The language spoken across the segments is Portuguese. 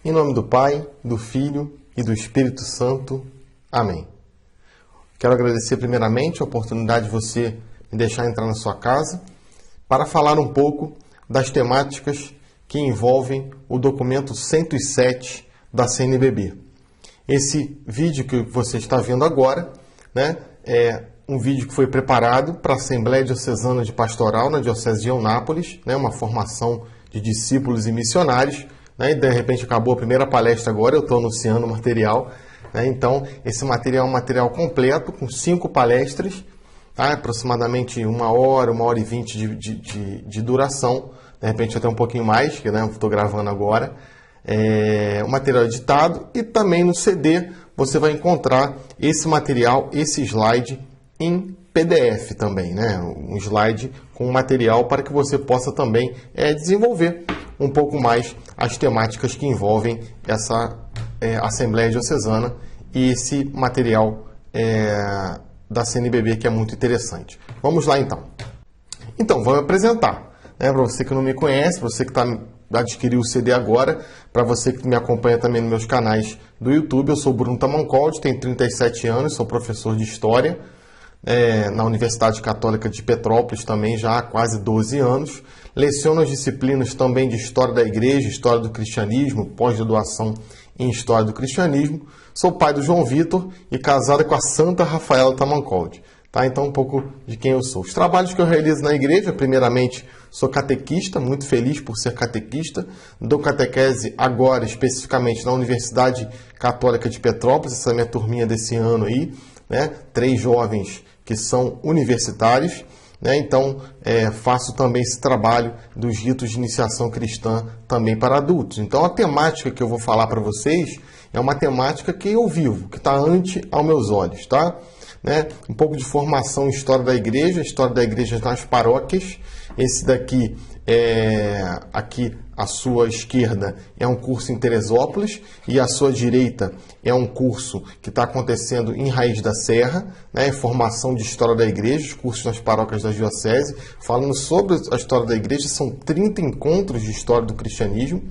Em nome do Pai, do Filho e do Espírito Santo. Amém. Quero agradecer primeiramente a oportunidade de você me deixar entrar na sua casa para falar um pouco das temáticas que envolvem o documento 107 da CNBB. Esse vídeo que você está vendo agora, é um vídeo que foi preparado para a Assembleia Diocesana de Pastoral na Diocese de Eunápolis, uma formação de discípulos e missionários, e de repente acabou a primeira palestra agora, eu estou anunciando o material, então esse material é um material completo, com 5 palestras, aproximadamente 1h, 1h20 de duração, de repente até um pouquinho mais, que eu estou gravando agora, o material editado, e também no CD você vai encontrar esse material, esse slide em PDF também, um slide com material para que você possa também desenvolver um pouco mais as temáticas que envolvem essa Assembleia Diocesana e esse material da CNBB que é muito interessante. Vamos lá então. Então, vou me apresentar. Para você que não me conhece, para você que adquiriu o CD agora, para você que me acompanha também nos meus canais do YouTube, eu sou Bruno Tamancold, tenho 37 anos, sou professor de História na Universidade Católica de Petrópolis também já há quase 12 anos. Leciono as disciplinas também de História da Igreja, História do Cristianismo, pós-graduação em História do Cristianismo. Sou pai do João Vitor e casado com a Santa Rafaela Tamancold. Então, um pouco de quem eu sou. Os trabalhos que eu realizo na igreja, primeiramente, sou catequista, muito feliz por ser catequista. Dou catequese agora, especificamente, na Universidade Católica de Petrópolis, essa é a minha turminha desse ano aí, 3 jovens que são universitários. Então, faço também esse trabalho dos ritos de iniciação cristã também para adultos. Então, a temática que eu vou falar para vocês é uma temática que eu vivo, que está ante aos meus olhos, tá? Um pouco de formação em História da Igreja nas paróquias. Esse daqui, aqui à sua esquerda, é um curso em Teresópolis e à sua direita é um curso que está acontecendo em Raiz da Serra, formação de História da Igreja, os cursos nas paróquias da Diocese, falando sobre a História da Igreja. São 30 encontros de História do Cristianismo.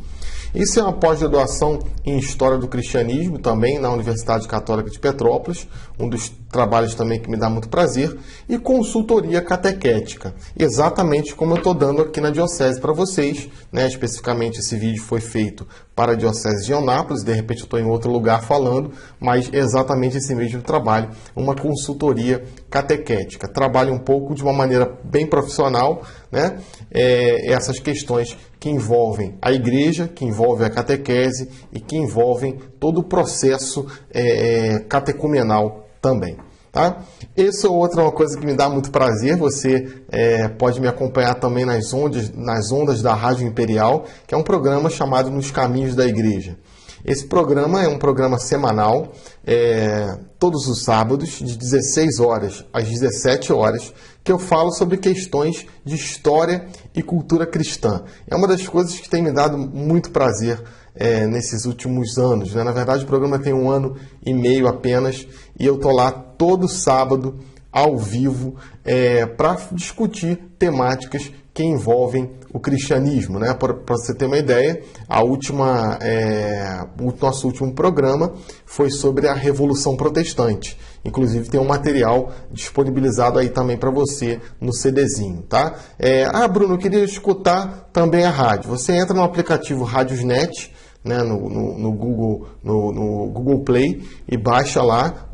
Isso é uma pós-graduação em História do Cristianismo, também na Universidade Católica de Petrópolis, um dos trabalhos também que me dá muito prazer, e consultoria catequética, exatamente como eu estou dando aqui na Diocese para vocês, especificamente esse vídeo foi feito para a Diocese de Eunápolis, de repente eu estou em outro lugar falando, mas exatamente esse mesmo trabalho, uma consultoria catequética. Trabalho um pouco de uma maneira bem profissional, essas questões que envolvem a igreja, que envolvem a catequese e que envolvem todo o processo catecumenal também. Tá? Essa é outra coisa que me dá muito prazer. Você pode me acompanhar também nas ondas da Rádio Imperial, que é um programa chamado Nos Caminhos da Igreja. Esse programa é um programa semanal, todos os sábados, de 16 horas às 17 horas, que eu falo sobre questões de história e cultura cristã. É uma das coisas que tem me dado muito prazer nesses últimos anos. Na verdade, o programa tem 1 ano e meio apenas, e eu estou lá todo sábado, ao vivo, para discutir temáticas que envolvem o cristianismo. Para você ter uma ideia, o nosso último programa foi sobre a Revolução Protestante. Inclusive tem um material disponibilizado aí também para você no CDzinho, tá? Bruno, eu queria escutar também a rádio. Você entra no aplicativo Radiosnet, no Google Play, e baixa lá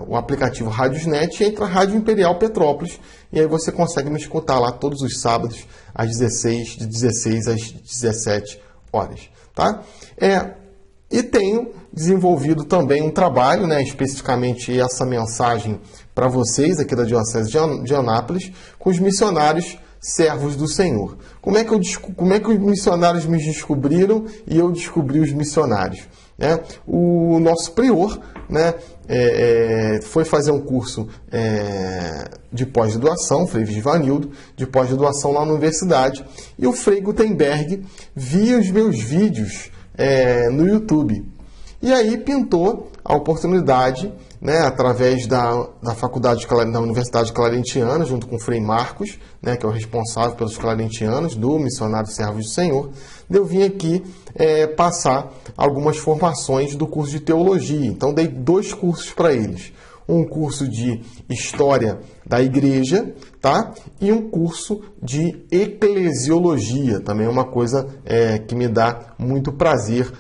o aplicativo Radiosnet e entra Rádio Imperial Petrópolis, e aí você consegue me escutar lá todos os sábados de 16 às 17 horas. Tá? E tenho desenvolvido também um trabalho, especificamente essa mensagem para vocês aqui da Diocese de Eunápolis, com os missionários servos do Senhor. Como é que os missionários me descobriram e eu descobri os missionários? O nosso prior foi fazer um curso de pós-graduação, Frei Vivanildo, de pós-graduação lá na universidade, e o Frei Gutenberg via os meus vídeos no YouTube. E aí pintou a oportunidade né, através da faculdade da Universidade Clarentiana, junto com o Frei Marcos, né, que é o responsável pelos clarentianos, do Missionário Servos do Senhor, eu vim aqui passar algumas formações do curso de teologia. Então, dei 2 cursos para eles. Um curso de História da Igreja, tá? E um curso de Eclesiologia, também é uma coisa que me dá muito prazer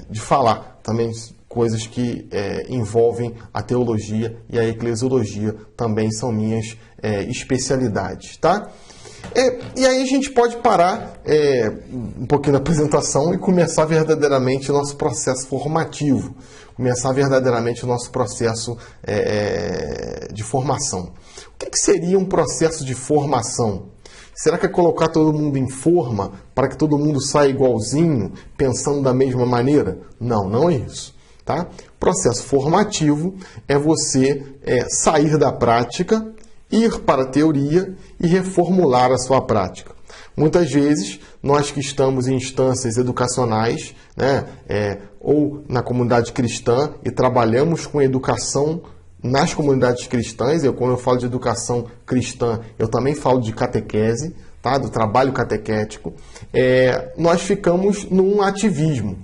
de falar. Também coisas que envolvem a teologia e a eclesiologia também são minhas especialidades, tá? E aí a gente pode parar um pouquinho da apresentação e começar verdadeiramente o nosso processo formativo, começar verdadeiramente o nosso processo de formação. O que seria um processo de formação? Será que é colocar todo mundo em forma para que todo mundo saia igualzinho, pensando da mesma maneira? Não, não é isso. Tá? Processo formativo é você sair da prática, ir para a teoria e reformular a sua prática. Muitas vezes, nós que estamos em instâncias educacionais, né, ou na comunidade cristã e trabalhamos com educação nas comunidades cristãs, quando eu falo de educação cristã, eu também falo de catequese, tá, do trabalho catequético, nós ficamos num ativismo.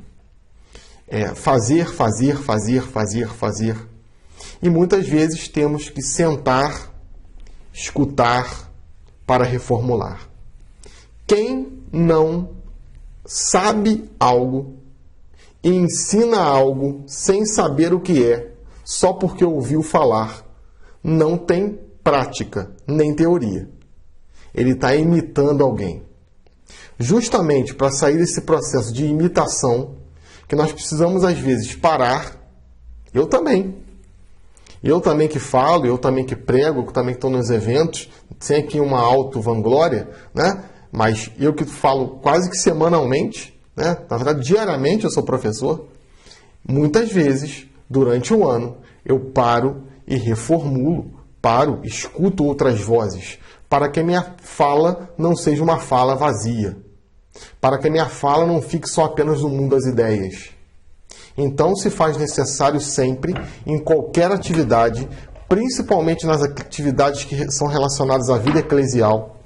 Fazer. E muitas vezes temos que sentar, escutar para reformular. Quem não sabe algo e ensina algo sem saber o que é, só porque ouviu falar, não tem prática nem teoria. Ele está imitando alguém. Justamente para sair desse processo de imitação, que nós precisamos às vezes parar, eu também que falo, eu também que prego, eu também que estou nos eventos, sem aqui uma auto-vanglória, né? Mas eu que falo quase que semanalmente, né? Na verdade diariamente eu sou professor, muitas vezes, durante o ano, eu paro e reformulo, escuto outras vozes, para que a minha fala não seja uma fala vazia, para que a minha fala não fique só apenas no mundo das ideias. Então, se faz necessário sempre, em qualquer atividade, principalmente nas atividades que são relacionadas à vida eclesial,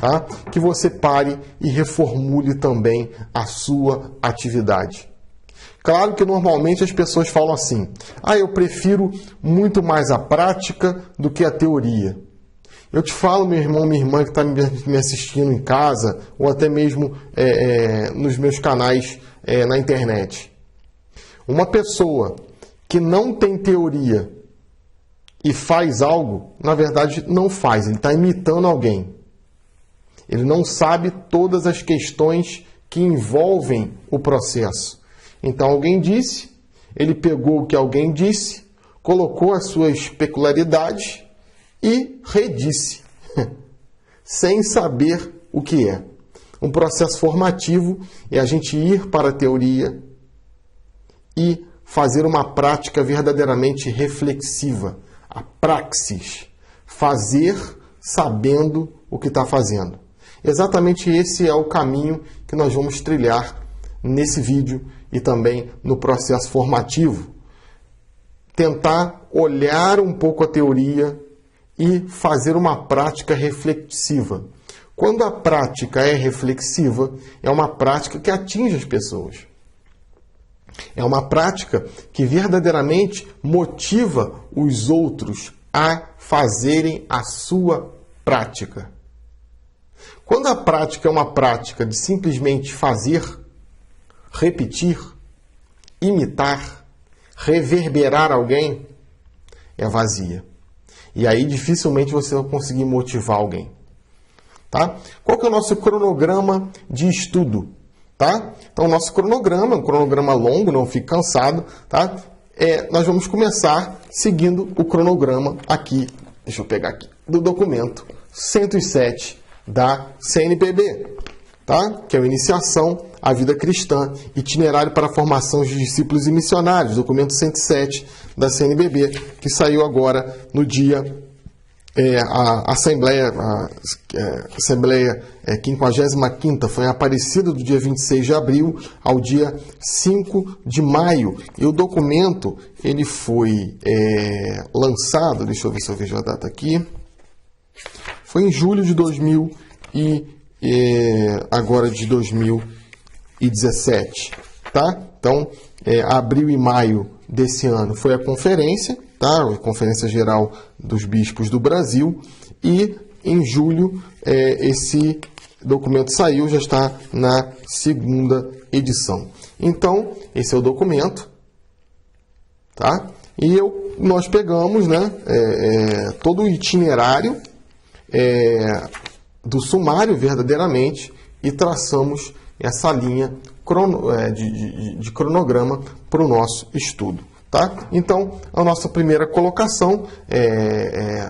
tá? Que você pare e reformule também a sua atividade. Claro que normalmente as pessoas falam assim: eu prefiro muito mais a prática do que a teoria. Eu te falo, meu irmão, minha irmã que está me assistindo em casa, ou até mesmo nos meus canais na internet. Uma pessoa que não tem teoria e faz algo, na verdade não faz, ele está imitando alguém. Ele não sabe todas as questões que envolvem o processo. Então alguém disse, ele pegou o que alguém disse, colocou as suas peculiaridades e redisse, sem saber o que é. Um processo formativo é a gente ir para a teoria e fazer uma prática verdadeiramente reflexiva. A praxis. Fazer sabendo o que está fazendo. Exatamente esse é o caminho que nós vamos trilhar nesse vídeo e também no processo formativo. Tentar olhar um pouco a teoria e fazer uma prática reflexiva. Quando a prática é reflexiva, é uma prática que atinge as pessoas. É uma prática que verdadeiramente motiva os outros a fazerem a sua prática. Quando a prática é uma prática de simplesmente fazer, repetir, imitar, reverberar alguém, é vazia. E aí dificilmente você vai conseguir motivar alguém. Tá? Qual que é o nosso cronograma de estudo? Tá? Então, o nosso cronograma, um cronograma longo, não fique cansado, tá? Nós vamos começar seguindo o cronograma aqui, deixa eu pegar aqui, do documento 107 da CNBB, tá? Que é a Iniciação à Vida Cristã, Itinerário para a Formação de Discípulos e Missionários, documento 107 da CNBB, que saiu agora no dia a Assembleia 55ª foi em Aparecida do dia 26 de abril ao dia 5 de maio. E o documento ele foi lançado, deixa eu ver se eu vejo a data aqui, foi em julho de 2017, tá? Então, abril e maio desse ano foi a conferência, tá? A Conferência Geral dos Bispos do Brasil, e em julho esse documento saiu, já está na 2ª edição. Então, esse é o documento, tá? E nós pegamos, né, todo o itinerário do sumário verdadeiramente e traçamos essa linha de cronograma para o nosso estudo. Tá? Então, a nossa primeira colocação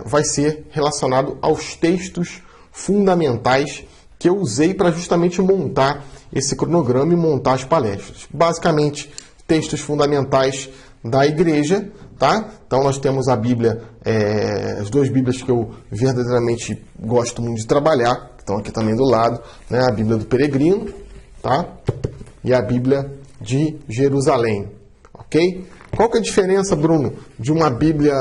vai ser relacionado aos textos fundamentais que eu usei para justamente montar esse cronograma e montar as palestras. Basicamente, textos fundamentais da igreja. Tá? Então, nós temos a Bíblia, as 2 Bíblias que eu verdadeiramente gosto muito de trabalhar, que estão aqui também do lado, né? A Bíblia do Peregrino, tá? E a Bíblia de Jerusalém. Ok? Qual que é a diferença, Bruno, de uma Bíblia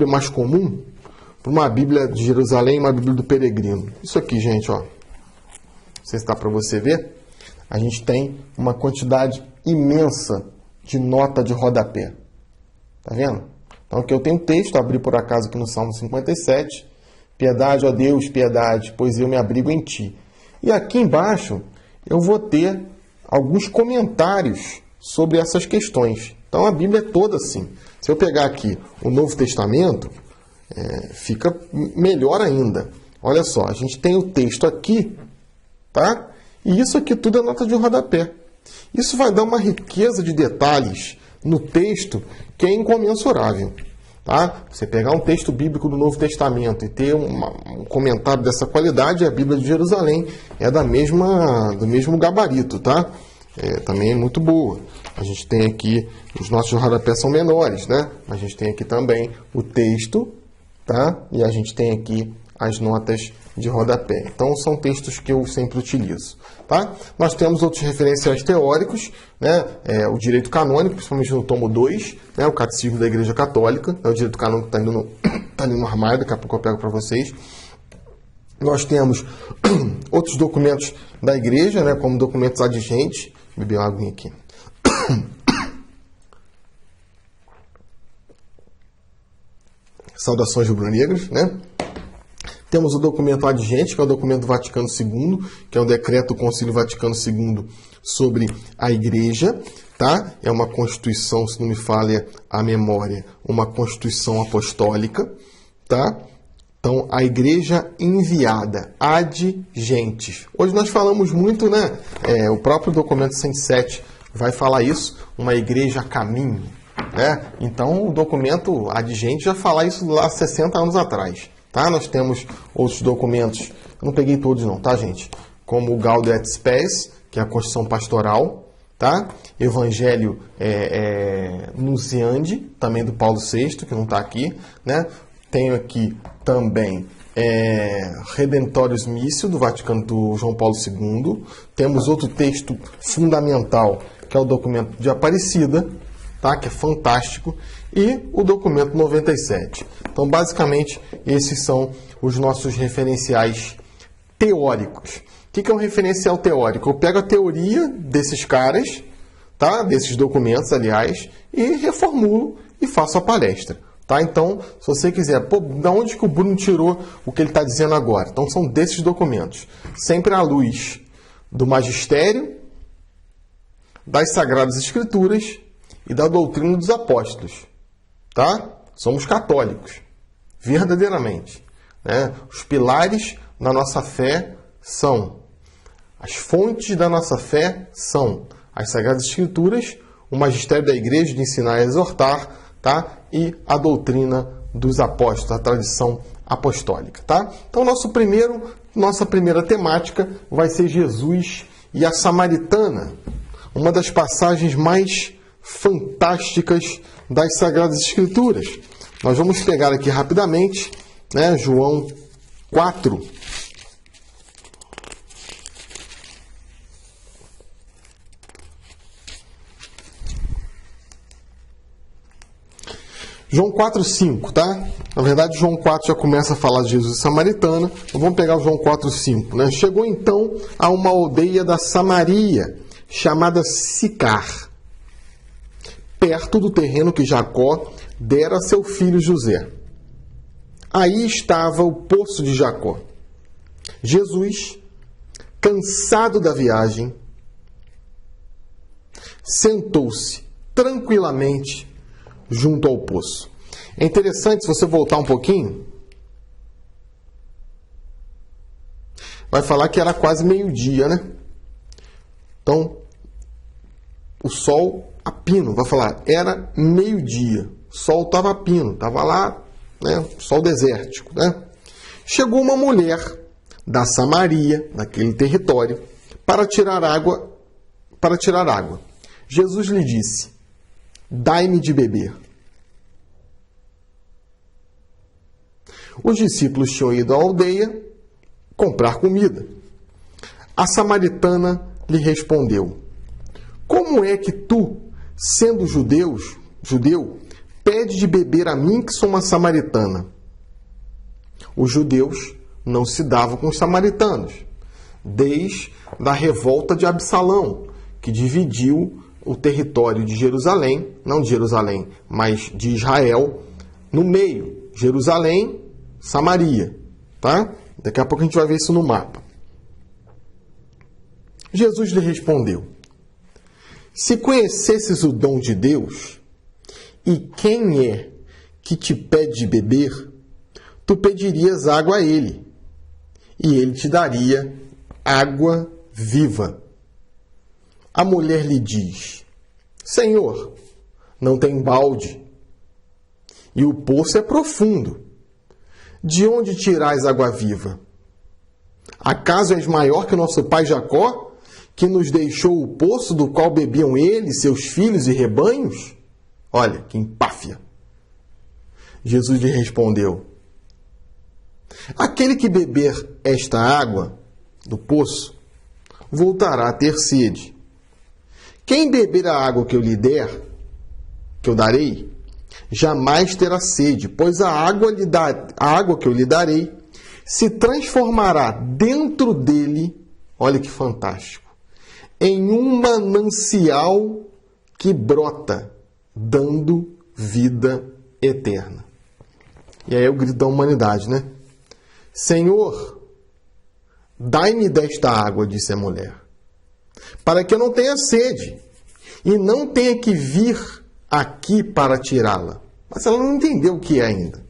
mais comum para uma Bíblia de Jerusalém e uma Bíblia do Peregrino? Isso aqui, gente, ó. Não sei se está para você ver. A gente tem uma quantidade imensa de nota de rodapé. Tá vendo? Então aqui eu tenho um texto, abri por acaso aqui no Salmo 57. Piedade, ó Deus, piedade, pois eu me abrigo em ti. E aqui embaixo eu vou ter alguns comentários sobre essas questões. Então a Bíblia é toda assim. Se eu pegar aqui o Novo Testamento, fica melhor ainda. Olha só, a gente tem o texto aqui, tá? E isso aqui tudo é nota de rodapé. Isso vai dar uma riqueza de detalhes no texto que é incomensurável. Tá? Você pegar um texto bíblico do Novo Testamento e ter um comentário dessa qualidade, a Bíblia de Jerusalém é do mesmo gabarito, tá? Também é muito boa. A gente tem aqui, os nossos rodapés são menores, né? A gente tem aqui também o texto, tá? E a gente tem aqui as notas de rodapé. Então, são textos que eu sempre utilizo, tá? Nós temos outros referenciais teóricos, né? O direito canônico, principalmente no tomo 2, né? O Catecismo da Igreja Católica, o direito canônico que está ali no armário, daqui a pouco eu pego para vocês. Nós temos outros documentos da Igreja, né? Como documentos adjentes. Vou beber uma aguinha aqui. Saudações rubro-negras, né? Temos o documento adjente, que é o documento Vaticano II, que é o decreto do Concílio Vaticano II sobre a Igreja, tá? É uma constituição, se não me falha a memória, uma constituição apostólica, tá? Então, a Igreja enviada, ad gentes. Hoje nós falamos muito, né? O próprio documento 107 vai falar isso, uma igreja a caminho, né? Então, o documento ad gentes já fala isso lá 60 anos atrás. Tá? Nós temos outros documentos, eu não peguei todos não, tá, gente? Como o Gaudium et Spes, que é a Constituição Pastoral, tá? Evangelho Nunciandi, também do Paulo VI, que não está aqui, né? Tenho aqui também Redemptorius Missio, do Vaticano do João Paulo II. Temos outro texto fundamental, que é o documento de Aparecida, tá? Que é fantástico, e o documento 97. Então, basicamente, esses são os nossos referenciais teóricos. O que é um referencial teórico? Eu pego a teoria desses caras, tá? Desses documentos, aliás, e reformulo e faço a palestra. Tá? Então, se você quiser, da onde que o Bruno tirou o que ele está dizendo agora? Então, são desses documentos. Sempre à luz do magistério, das Sagradas Escrituras e da doutrina dos apóstolos. Tá? Somos católicos, verdadeiramente. Né? Os pilares da nossa fé são, as fontes da nossa fé são as Sagradas Escrituras, o magistério da Igreja de ensinar e exortar, tá? E a doutrina dos apóstolos, a tradição apostólica. Tá? Então, nossa primeira temática vai ser Jesus e a Samaritana, uma das passagens mais fantásticas das Sagradas Escrituras. Nós vamos pegar aqui rapidamente, né, João 4. João 4,5, tá? Na verdade, João 4 já começa a falar de Jesus samaritana. Então, vamos pegar o João 4,5, né? Chegou então a uma aldeia da Samaria, chamada Sicar, perto do terreno que Jacó dera a seu filho José. Aí estava o poço de Jacó. Jesus, cansado da viagem, sentou-se tranquilamente junto ao poço. É interessante, se você voltar um pouquinho, vai falar que era quase meio-dia, né? Então, o sol a pino, vai falar, era meio-dia. O sol estava a pino, estava lá, né? Sol desértico, né? Chegou uma mulher da Samaria, naquele território, para tirar água. Jesus lhe disse: dai-me de beber. Os discípulos tinham ido à aldeia comprar comida. A samaritana lhe respondeu: como é que tu, sendo judeu, pede de beber a mim, que sou uma samaritana? Os judeus não se davam com os samaritanos, desde a revolta de Absalão, que dividiu o território de Jerusalém, não de Jerusalém, mas de Israel, no meio. Jerusalém, Samaria, tá? Daqui a pouco a gente vai ver isso no mapa. Jesus lhe respondeu: se conhecesses o dom de Deus, e quem é que te pede de beber, tu pedirias água a ele, e ele te daria água viva. A mulher lhe diz: Senhor, não tem balde, e o poço é profundo. De onde tirais água viva? Acaso és maior que o nosso pai Jacó, que nos deixou o poço do qual bebiam ele, seus filhos e rebanhos? Olha, que empáfia! Jesus lhe respondeu: aquele que beber esta água do poço voltará a ter sede. Quem beber a água que eu lhe der, que eu darei, jamais terá sede, pois a água que eu lhe darei se transformará dentro dele, olha que fantástico, em um manancial que brota, dando vida eterna. E aí é o grito da humanidade, né? Senhor, dai-me desta água, disse a mulher, para que eu não tenha sede e não tenha que vir aqui para tirá-la. Mas ela não entendeu o que é ainda.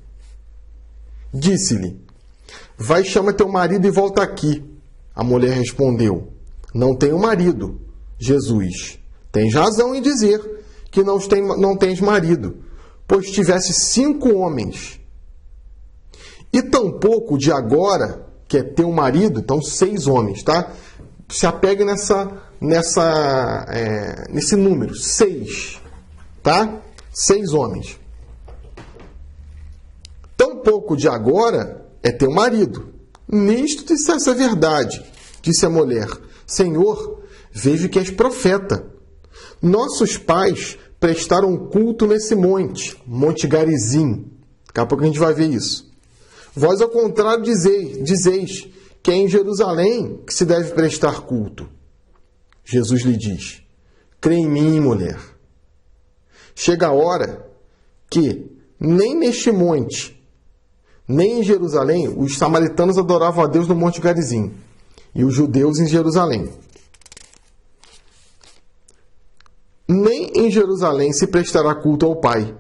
Disse-lhe: vai, chama teu marido e volta aqui. A mulher respondeu: não tenho marido. Jesus: tens razão em dizer que não tens marido, pois tivesse 5 homens. E tampouco de agora, que é teu marido, então 6 homens, tá? Se apegue nesse número, 6, tá? 6 homens. Tampouco de agora é teu marido. Nisto dissesse a verdade, disse a mulher: Senhor, vejo que és profeta. Nossos pais prestaram culto nesse Monte Garizim. Daqui a pouco a gente vai ver isso. Vós, ao contrário, dizeis que é em Jerusalém que se deve prestar culto. Jesus lhe diz: crê em mim, mulher. Chega a hora que nem neste monte, nem em Jerusalém, os samaritanos adoravam a Deus no Monte Garizim, e os judeus em Jerusalém. Nem em Jerusalém se prestará culto ao Pai.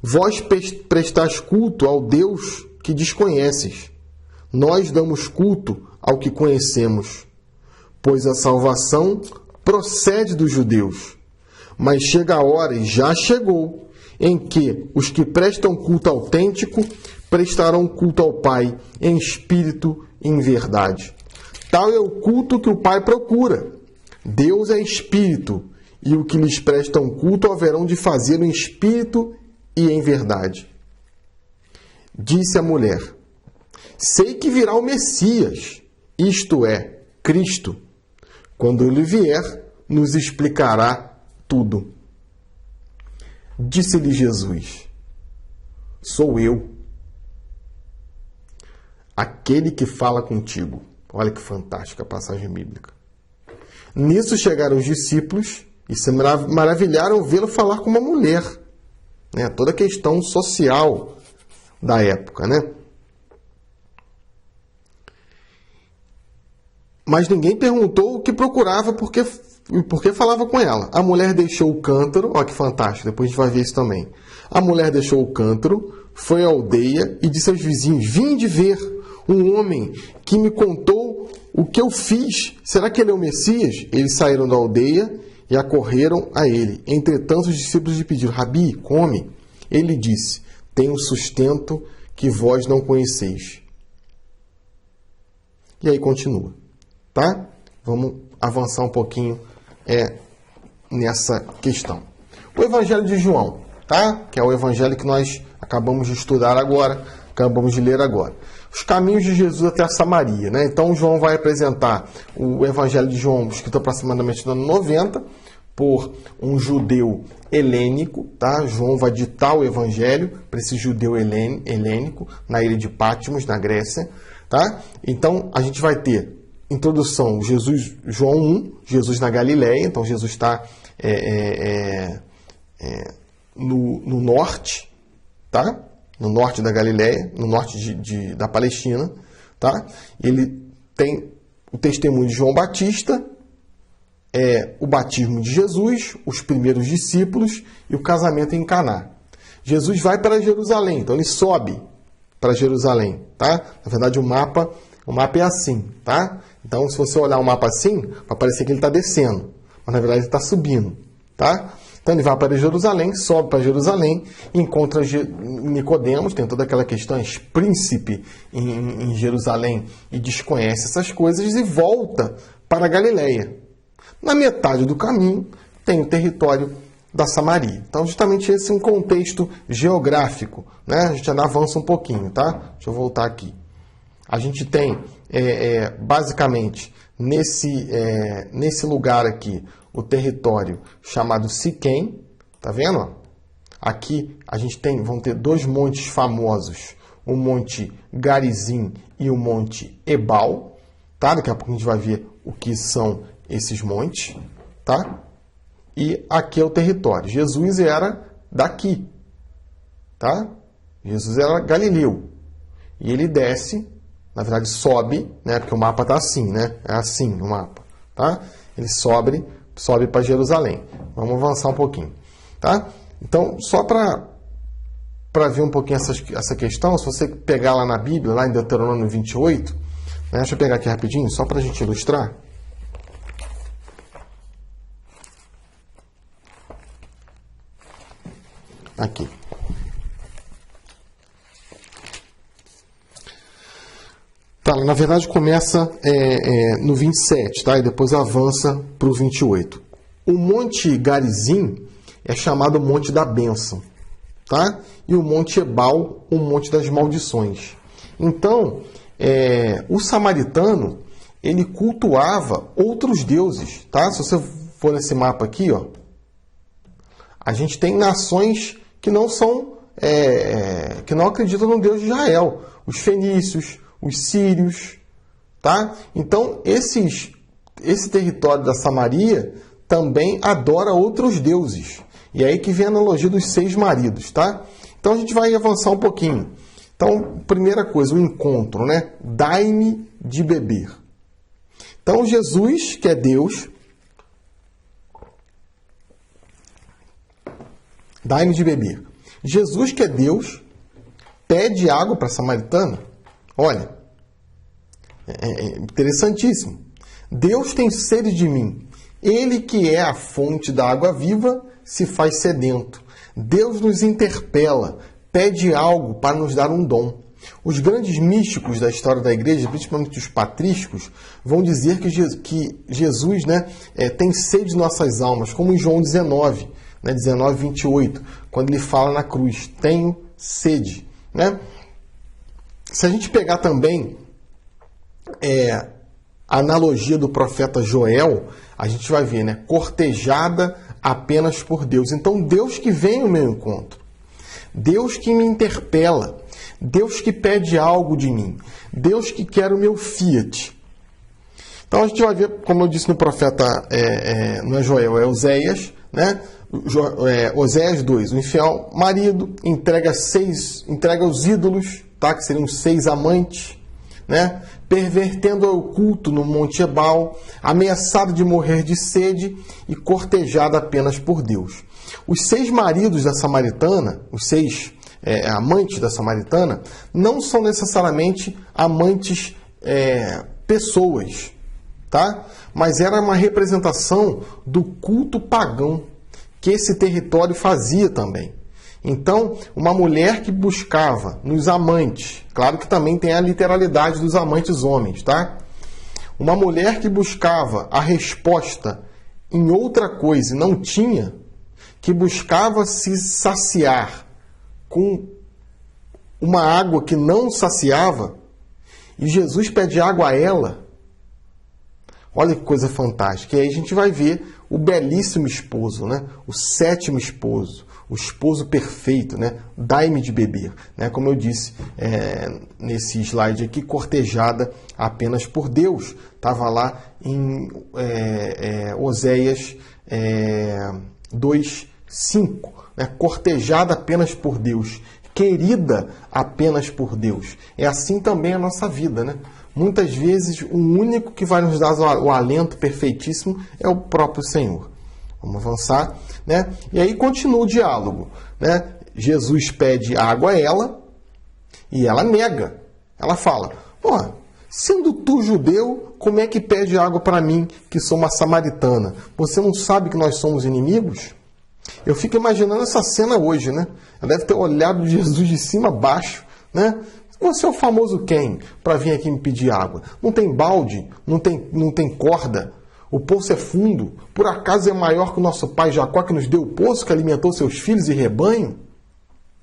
Vós prestais culto ao Deus que desconheces. Nós damos culto ao que conhecemos, pois a salvação procede dos judeus. Mas chega a hora, e já chegou, em que os que prestam culto autêntico prestarão culto ao Pai em espírito e em verdade. Tal é o culto que o Pai procura. Deus é espírito, e o que lhes prestam culto haverão de fazê-lo em espírito e em verdade. Disse a mulher: sei que virá o Messias, isto é, Cristo. Quando ele vier, nos explicará tudo. Disse-lhe Jesus: sou eu, aquele que fala contigo. Olha que fantástica a passagem bíblica. Nisso chegaram os discípulos e se maravilharam vê-lo falar com uma mulher. Né? Toda a questão social da época, né? Mas ninguém perguntou o que procurava, porque falava com ela. A mulher deixou o cântaro, olha que fantástico, depois a gente vai ver isso também. A mulher deixou o cântaro, foi à aldeia e disse aos vizinhos: vinde ver um homem que me contou o que eu fiz. Será que ele é o Messias? Eles saíram da aldeia e acorreram a ele. Entretanto, os discípulos lhe pediram: Rabi, come. Ele disse: tenho sustento que vós não conheceis. E aí continua. Tá? Vamos avançar um pouquinho nessa questão. O Evangelho de João, tá? Que é o Evangelho que nós acabamos de estudar agora, acabamos de ler agora. Os caminhos de Jesus até a Samaria, né? Então, João vai apresentar o Evangelho de João, escrito aproximadamente no ano 90, por um judeu helênico, tá? João vai ditar o Evangelho para esse judeu helênico, na ilha de Patmos, na Grécia, tá? Então, a gente vai ter introdução, João 1, Jesus na Galileia. Então Jesus está no norte, tá? No norte da Galileia, no norte da Palestina, tá? Ele tem o testemunho de João Batista, o batismo de Jesus, os primeiros discípulos e o casamento em Caná. Jesus vai para Jerusalém, então ele sobe para Jerusalém, tá? Na verdade o mapa é assim, tá? Então, se você olhar o mapa assim, vai parecer que ele está descendo. Mas, na verdade, ele está subindo, tá? Então, ele vai para Jerusalém, sobe para Jerusalém, encontra Nicodemos, tem toda aquela questão, é príncipe em Jerusalém, e desconhece essas coisas, e volta para a Galileia. Na metade do caminho, tem o território da Samaria. Então, justamente esse é um contexto geográfico, né? A gente ainda avança um pouquinho, tá? Deixa eu voltar aqui. A gente tem, basicamente, nesse lugar aqui, o território chamado Siquém, tá vendo? Aqui a gente vão ter dois montes famosos, o Monte Garizim e o Monte Ebal, tá? Daqui a pouco a gente vai ver o que são esses montes, tá? E aqui é o território. Jesus era daqui, tá? Jesus era galileu. E ele desce, na verdade sobe, né? Porque o mapa está assim, né? É assim o mapa, tá? Ele sobe para Jerusalém. Vamos avançar um pouquinho, tá? Então, só para ver um pouquinho essa questão, se você pegar lá na Bíblia, lá em Deuteronômio 28, né? Deixa eu pegar aqui rapidinho, só para a gente ilustrar. Aqui. Tá, na verdade começa no 27, tá? E depois avança para o 28. O Monte Garizim é chamado Monte da Bênção, tá? E o Monte Ebal, o Monte das Maldições. Então, o samaritano, ele cultuava outros deuses, tá? Se você for nesse mapa aqui, ó, a gente tem nações que não são, que não acreditam no Deus de Israel. Os fenícios, os sírios, tá? Então, esse território da Samaria também adora outros deuses. E é aí que vem a analogia dos 6 maridos, tá? Então, a gente vai avançar um pouquinho. Então, primeira coisa, o encontro, né? Dai-me de beber. Então, Jesus, que é Deus, dai-me de beber. Jesus, que é Deus, pede água para a samaritana. Olha, é interessantíssimo. Deus tem sede de mim. Ele que é a fonte da água viva se faz sedento. Deus nos interpela, pede algo para nos dar um dom. Os grandes místicos da história da igreja, principalmente os patrísticos, vão dizer que Jesus, né, tem sede de nossas almas, como em João 19, né, 19, 28, quando ele fala na cruz, tenho sede, né? Se a gente pegar também a analogia do profeta Joel, a gente vai ver, né? Cortejada apenas por Deus. Então, Deus que vem ao meu encontro. Deus que me interpela. Deus que pede algo de mim. Deus que quer o meu fiat. Então, a gente vai ver, como eu disse no profeta, não é Joel, é Oséias, né? Oséias 2, o infiel marido entrega os ídolos, tá? Que seriam 6 amantes, né? Pervertendo o culto no Monte Ebal, ameaçado de morrer de sede e cortejado apenas por Deus. Os 6 maridos da samaritana, os 6 amantes da samaritana, não são necessariamente amantes pessoas, tá? Mas era uma representação do culto pagão que esse território fazia também. Então, uma mulher que buscava nos amantes, claro que também tem a literalidade dos amantes homens, tá? Uma mulher que buscava a resposta em outra coisa e não tinha, que buscava se saciar com uma água que não saciava, e Jesus pede água a ela. Olha que coisa fantástica. E aí a gente vai ver o belíssimo esposo, né? O 7º esposo, o esposo perfeito, né? Dai-me de beber, né? Como eu disse nesse slide aqui, cortejada apenas por Deus. Estava lá em Oséias 2:5, né? Cortejada apenas por Deus, querida apenas por Deus. É assim também a nossa vida, né? Muitas vezes, o único que vai nos dar o alento perfeitíssimo é o próprio Senhor. Vamos avançar, né? E aí continua o diálogo, né? Jesus pede água a ela e ela nega. Ela fala, sendo tu judeu, como é que pede água para mim, que sou uma samaritana? Você não sabe que nós somos inimigos? Eu fico imaginando essa cena hoje, né? Ela deve ter olhado Jesus de cima a baixo, né? Você é o famoso quem para vir aqui me pedir água? Não tem balde, não tem corda, o poço é fundo, por acaso é maior que o nosso pai Jacó que nos deu o poço, que alimentou seus filhos e rebanho?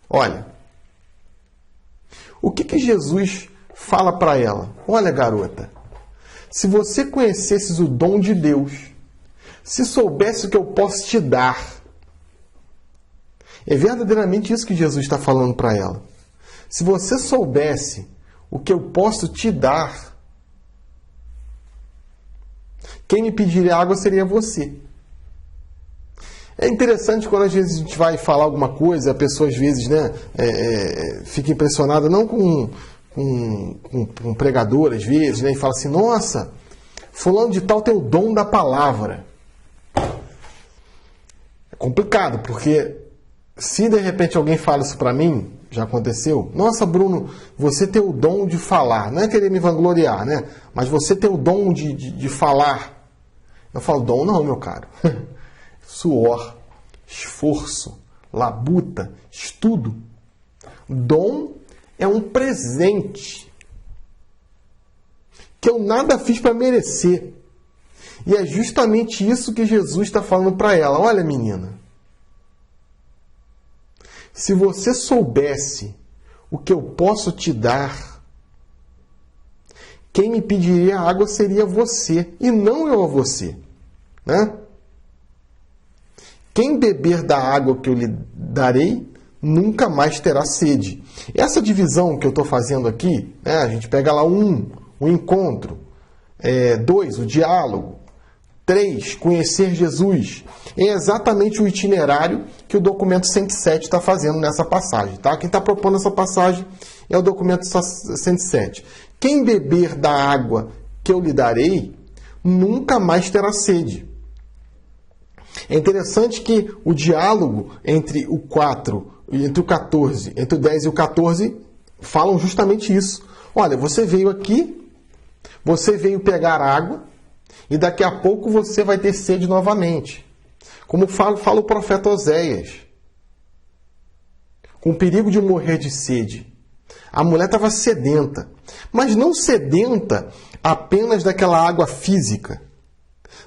Olha, o que Jesus fala para ela? Olha, garota, se você conhecesses o dom de Deus, se soubesse o que eu posso te dar, é verdadeiramente isso que Jesus está falando para ela. Se você soubesse o que eu posso te dar, quem me pediria água seria você. É interessante quando às vezes a gente vai falar alguma coisa, a pessoa às vezes, né, fica impressionada, não com pregador às vezes, né, e fala assim, nossa, fulano de tal tem o dom da palavra. É complicado, porque se de repente alguém fala isso para mim, já aconteceu? Nossa, Bruno, você tem o dom de falar. Não é querer me vangloriar, né? Mas você tem o dom de falar. Eu falo, dom não, meu caro. Suor, esforço, labuta, estudo. Dom é um presente que eu nada fiz para merecer. E é justamente isso que Jesus está falando para ela. Olha, menina, se você soubesse o que eu posso te dar, quem me pediria água seria você, e não eu a você, né? Quem beber da água que eu lhe darei, nunca mais terá sede. Essa divisão que eu estou fazendo aqui, né, a gente pega lá o encontro, 2, o diálogo, 3, conhecer Jesus. É exatamente o itinerário que o documento 107 está fazendo nessa passagem. Tá? Quem está propondo essa passagem é o documento 107. Quem beber da água que eu lhe darei, nunca mais terá sede. É interessante que o diálogo entre o 14, entre o 10 e o 14, falam justamente isso. Olha, você veio aqui, você veio pegar água, e daqui a pouco você vai ter sede novamente. Como fala o profeta Oséias, com perigo de morrer de sede. A mulher estava sedenta, mas não sedenta apenas daquela água física.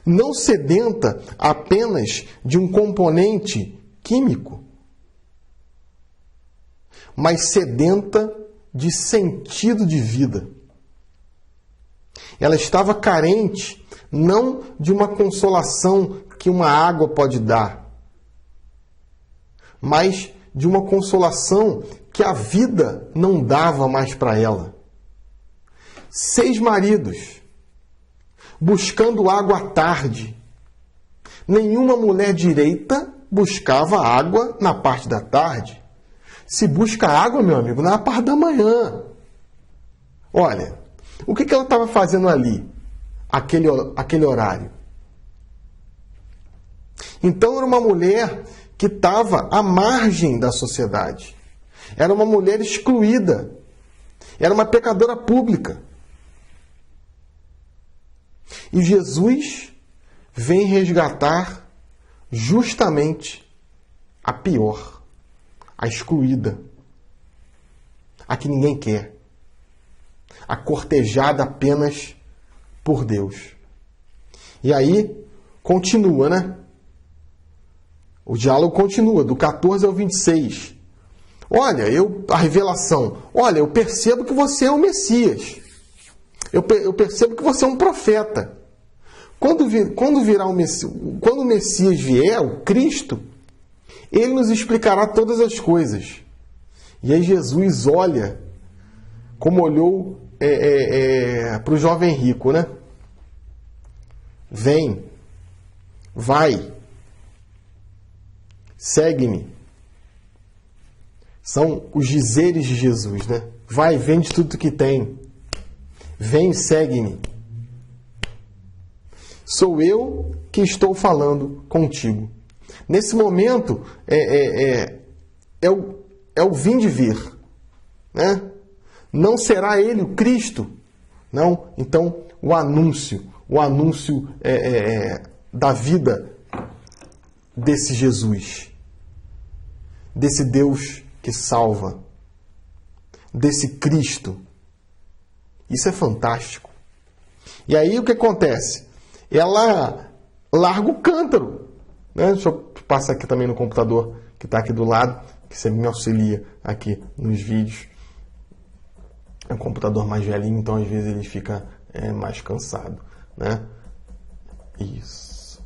Não sedenta apenas de um componente químico, mas sedenta de sentido de vida. Ela estava carente não de uma consolação que uma água pode dar, mas de uma consolação que a vida não dava mais para ela. 6 maridos, buscando água à tarde. Nenhuma mulher direita buscava água na parte da tarde. Se busca água, meu amigo, na parte da manhã. Olha, o que ela estava fazendo ali, aquele horário? Então era uma mulher que estava à margem da sociedade. Era uma mulher excluída. Era uma pecadora pública. E Jesus vem resgatar justamente a pior, a excluída, a que ninguém quer, a cortejada apenas por Deus. E aí continua, né? O diálogo continua, do 14 ao 26. Olha, a revelação. Olha, eu percebo que você é o Messias. Eu percebo que você é um profeta. Quando o Messias vier, o Cristo, ele nos explicará todas as coisas. E aí Jesus olha, como olhou para o jovem rico, né? Vem, vai, segue-me. São os dizeres de Jesus, né? Vai, vende tudo que tem. Vem, segue-me. Sou eu que estou falando contigo. Nesse momento, é o vinde vir. Né? Não será ele o Cristo? Não. Então, o anúncio da vida desse Jesus, desse Deus que salva, desse Cristo. Isso é fantástico. E aí o que acontece? Ela larga o cântaro. Né? Deixa eu passar aqui também no computador que está aqui do lado, que sempre me auxilia aqui nos vídeos. É um computador mais velhinho, então às vezes ele fica mais cansado. Né? Isso.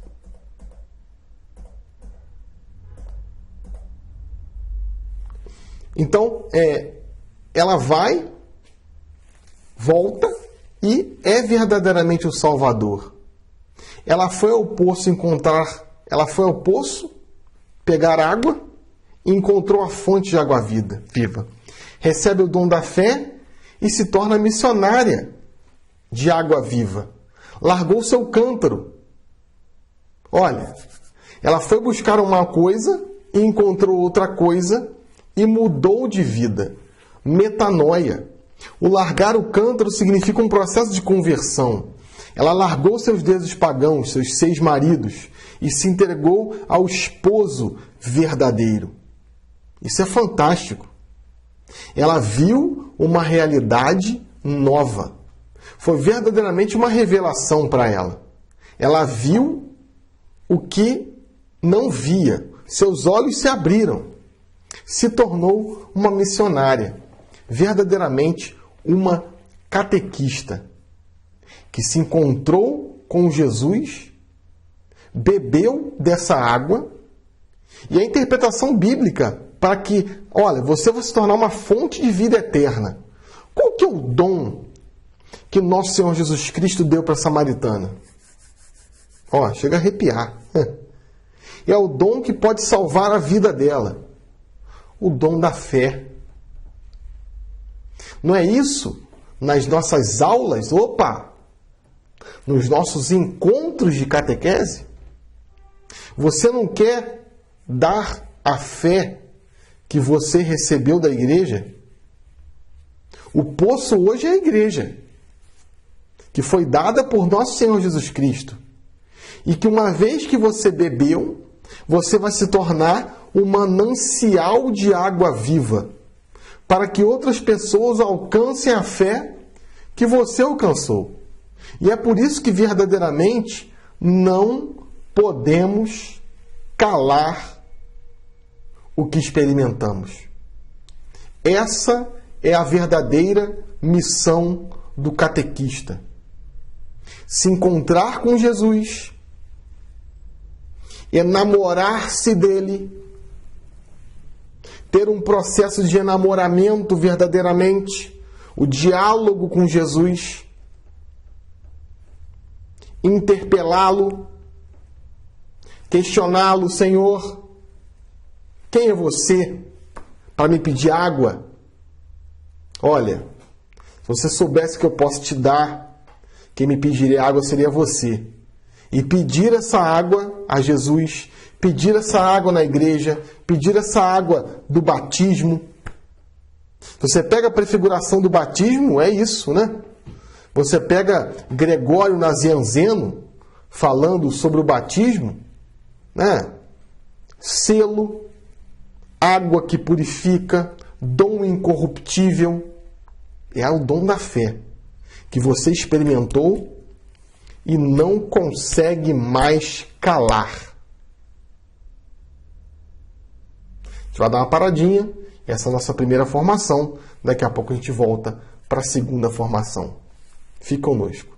Então, ela vai, volta e é verdadeiramente o Salvador. Ela foi ao poço pegar água e encontrou a fonte de água viva. Recebe o dom da fé e se torna missionária de água viva. Largou seu cântaro. Olha, ela foi buscar uma coisa e encontrou outra coisa e mudou de vida. Metanoia. O largar o cântaro significa um processo de conversão. Ela largou seus deuses pagãos, seus 6 maridos, e se entregou ao esposo verdadeiro. Isso é fantástico. Ela viu uma realidade nova. Foi verdadeiramente uma revelação para ela. Ela viu o que não via. Seus olhos se abriram. Se tornou uma missionária. Verdadeiramente uma catequista. Que se encontrou com Jesus, bebeu dessa água, e a interpretação bíblica para que, olha, você vai se tornar uma fonte de vida eterna. Qual que é o dom que nosso Senhor Jesus Cristo deu para a samaritana? Ó, chega a arrepiar. É o dom que pode salvar a vida dela. O dom da fé. Não é isso? Nas nossas aulas, nos nossos encontros de catequese, você não quer dar a fé que você recebeu da igreja? O poço hoje é a igreja, que foi dada por nosso Senhor Jesus Cristo. E que uma vez que você bebeu, você vai se tornar um manancial de água viva, para que outras pessoas alcancem a fé que você alcançou. E é por isso que verdadeiramente não podemos calar o que experimentamos. Essa é a verdadeira missão do catequista. Se encontrar com Jesus, enamorar-se dele, ter um processo de enamoramento verdadeiramente, o diálogo com Jesus, interpelá-lo, questioná-lo: Senhor, quem é você para me pedir água? Olha, se você soubesse que eu posso te dar, quem me pediria água seria você. E pedir essa água a Jesus, pedir essa água na igreja, pedir essa água do batismo. Você pega a prefiguração do batismo, é isso, né? Você pega Gregório Nazianzeno falando sobre o batismo, né? Selo, água que purifica, dom incorruptível. É o dom da fé que você experimentou e não consegue mais calar. A gente vai dar uma paradinha. Essa é a nossa primeira formação. Daqui a pouco a gente volta para a segunda formação. Fique conosco.